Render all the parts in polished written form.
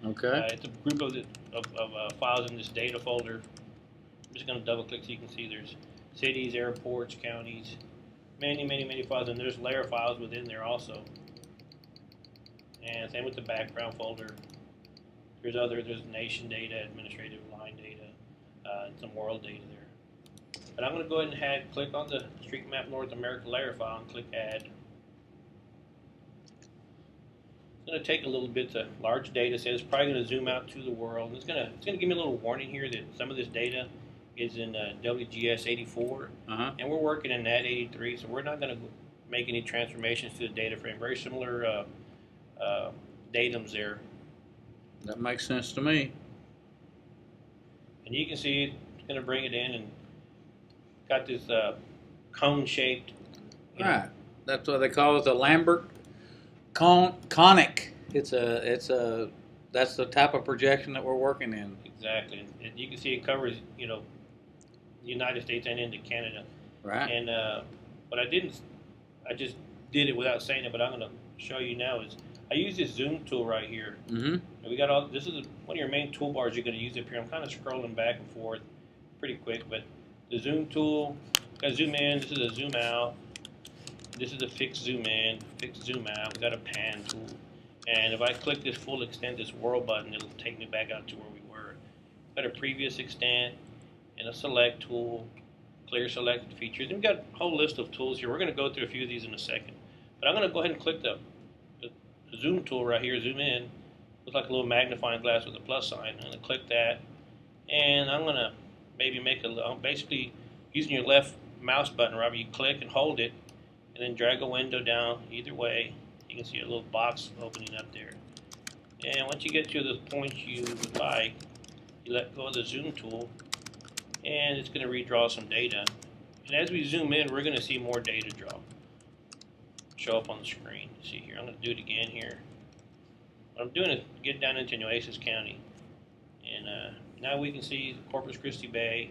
Okay. It's a group of files in this data folder. I'm just going to double click so you can see there's cities, airports, counties, many files, and there's layer files within there also. And same with the background folder. There's nation data, administrative line data, and some world data there. But I'm going to go ahead and click on the Street Map North America layer file and click Add. It's going to take a little bit. It's a large data set. It's probably going to zoom out to the world. And it's going to give me a little warning here that some of this data is in WGS 84, and we're working in NAT 83, so we're not going to make any transformations to the data frame. Very similar datums there. That makes sense to me. And you can see it's going to bring it in and got this cone-shaped. Right. That's what they call it, the Lambert conic. That's the type of projection that we're working in. Exactly. And you can see it covers, the United States and into Canada. Right. And what I just did it without saying it, but I'm going to show you now is I use this zoom tool right here. Mm-hmm. And we got this is one of your main toolbars you're going to use up here. I'm kind of scrolling back and forth pretty quick, but the zoom tool, got zoom in, this is a zoom out. This is a fixed zoom in, fixed zoom out. We got a pan tool. And if I click this full extent, this world button, it'll take me back out to where we were. Got a previous extent and a select tool, clear selected features. And we've got a whole list of tools here. We're going to go through a few of these in a second. But I'm going to go ahead and click the zoom tool right here, zoom in. Looks like a little magnifying glass with a plus sign. I'm going to click that. And I'm going to maybe basically using your left mouse button, Robert, you click and hold it, and then drag a window down either way. You can see a little box opening up there. And once you get to the points you would like, you let go of the zoom tool, and it's going to redraw some data. And as we zoom in, we're going to see more data show up on the screen. See here, I'm going to do it again here. What I'm doing is get down into Nueces County, and now we can see Corpus Christi Bay,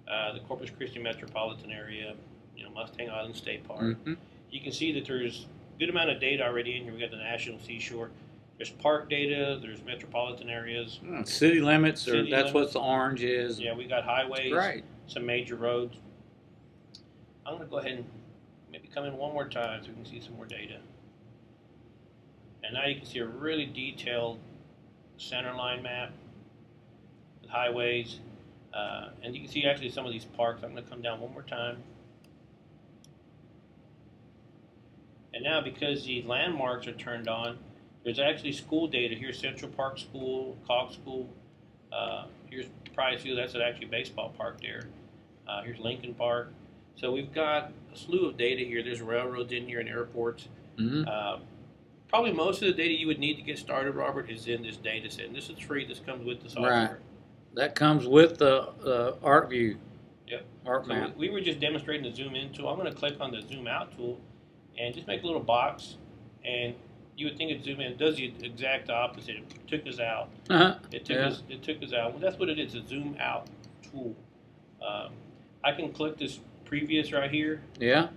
the Corpus Christi metropolitan area, Mustang Island State Park. Mm-hmm. You can see that there's a good amount of data already in here. We got the National Seashore. There's park data. There's metropolitan areas. City limits, that's what the orange is. Yeah, we got highways. Right. Some major roads. I'm going to go ahead and maybe come in one more time so we can see some more data. And now you can see a really detailed centerline map with highways. And you can see actually some of these parks. I'm going to come down one more time. And now because the landmarks are turned on, there's actually school data. Here's Central Park School, Cog School. Here's Price Field. That's actually a baseball park there. Here's Lincoln Park. So we've got a slew of data here. There's railroads in here and airports. Mm-hmm. Probably most of the data you would need to get started, Robert, is in this data set. And this is free. This comes with the software. Right. That comes with the ArcView. Yep. ArcMap. So we were just demonstrating the zoom in tool. I'm going to click on the zoom out tool and just make a little box. And you would think it'd zoom in. It does the exact opposite. It took us out. Uh-huh. It took us out. Well, that's what it is, a zoom out tool. I can click this previous right here. Yeah.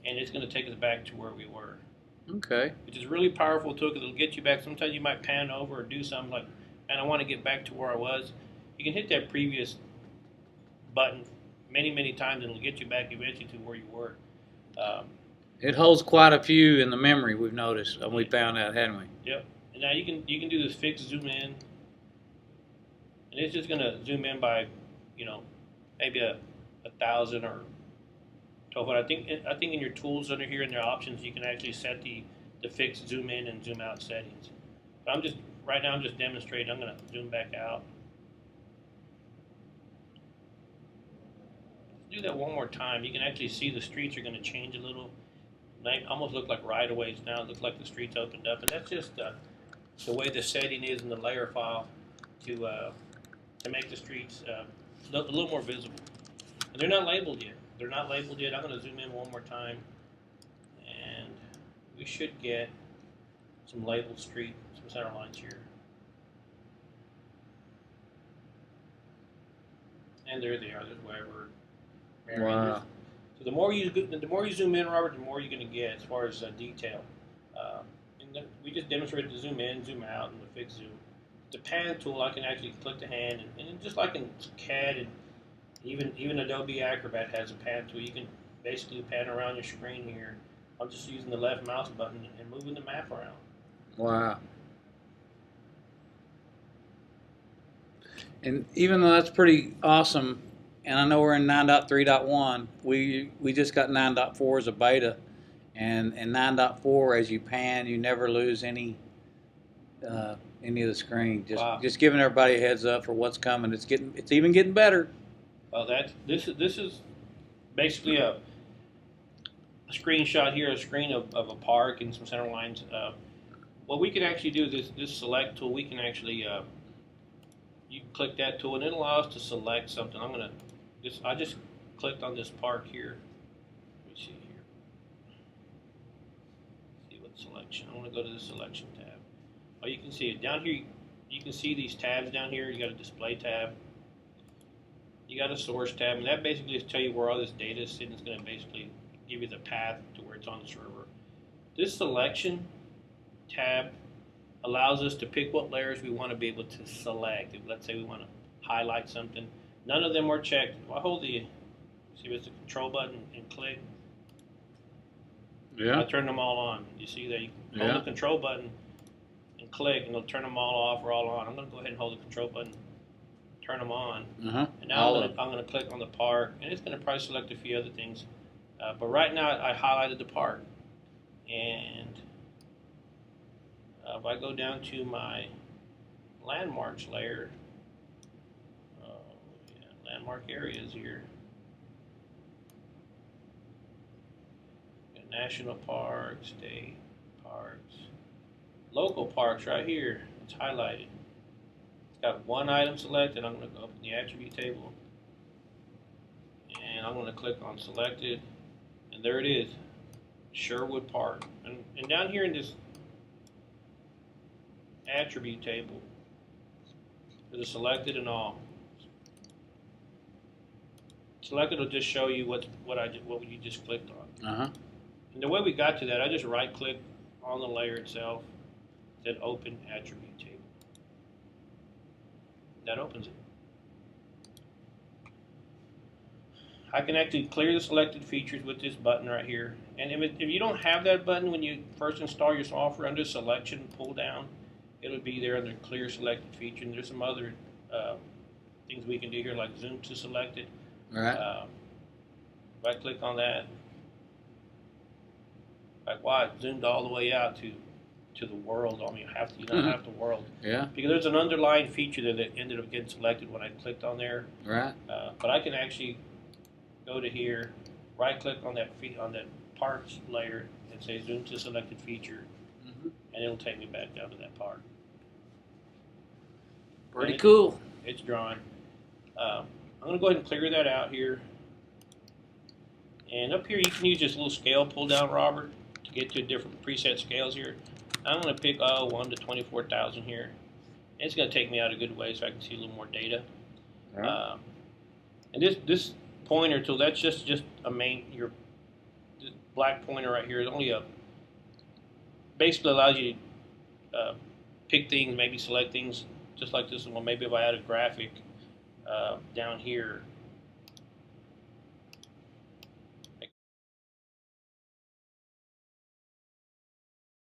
And it's going to take us back to where we were. Okay. Which is a really powerful tool because it'll get you back. Sometimes you might pan over or do something like, and I want to get back to where I was. You can hit that previous button many times and it'll get you back eventually to where you were. It holds quite a few in the memory, we've noticed, and we found out, hadn't we? Yep. And now you can do this fixed zoom in, and it's just going to zoom in by, maybe a 1,000 or 1,200. I think in your tools under here in their options, you can actually set the fixed zoom in and zoom out settings. But right now I'm just demonstrating. I'm going to zoom back out. Do that one more time. You can actually see the streets are going to change a little. They almost look like right-of-ways now. It looks like the streets opened up, and that's just the way the setting is in the layer file to make the streets look a little more visible. And they're not labeled yet. They're not labeled yet. I'm going to zoom in one more time, and we should get some labeled street, some center lines here. And there they are. There's Weber. Wow. So the more you zoom in, Robert, the more you're going to get as far as detail. And we just demonstrated the zoom in, zoom out, and the fixed zoom. the pan tool, I can actually click the hand, and just like in CAD and even Adobe Acrobat has a pan tool. You can basically pan around your screen here. I'm just using the left mouse button and moving the map around. Wow. And even though that's pretty awesome, and I know we're in 9.3.1, we just got 9.4 as a beta, and 9.4, as you pan, you never lose any of the screen. Just giving everybody a heads up for what's coming. It's even getting better. Well, this is basically a screenshot here, a screen of a park and some center lines. What we can actually do is this select tool. We can actually you can click that tool and it allows us to select something. I just clicked on this park here. Let me see here. See what selection. I want to go to the selection tab. Oh, you can see it down here. You can see these tabs down here. You got a display tab. You got a source tab, and that basically just tell you where all this data is sitting. It's going to basically give you the path to where it's on the server. This selection tab allows us to pick what layers we want to be able to select. If, let's say we want to highlight something. None of them are checked. If I hold see if it's the control button and click. Yeah. I turn them all on. You see that? You can hold the control button and click, and it'll turn them all off or all on. I'm going to go ahead and hold the control button, turn them on. And now I'm going to click on the park, and it's going to probably select a few other things. But right now I highlighted the park. And if I go down to my landmarks layer, landmark areas here, national parks, state parks, local parks right here. It's highlighted. It's got one item selected. I'm going to go up in the attribute table, and I'm going to click on selected, and there it is, Sherwood Park. And down here in this attribute table, there's a selected and all. Selected will just show you what you just clicked on. And the way we got to that, I just right-click on the layer itself, then open attribute table. That opens it. I can actually clear the selected features with this button right here. And if you don't have that button when you first install your software, under selection, pull down, it'll be there under clear selected feature. And there's some other things we can do here, like zoom to selected. Right. If I click on that, like wow, it zoomed all the way out to the world. I mean, half the world. Yeah. Because there's an underlying feature there that ended up getting selected when I clicked on there. Right. But I can actually go to here, right-click on that parts layer, and say zoom to selected feature, and it'll take me back down to that part. Pretty cool. It's drawing. I'm going to go ahead and clear that out here. And up here, you can use this little scale pull down, Robert, to get to different preset scales here. I'm going to pick 1 to 24,000 here. And it's going to take me out a good way so I can see a little more data. Right. And this pointer tool, that's just a this black pointer right here is only basically allows you to pick things, maybe select things just like this one. Maybe if I add a graphic down here,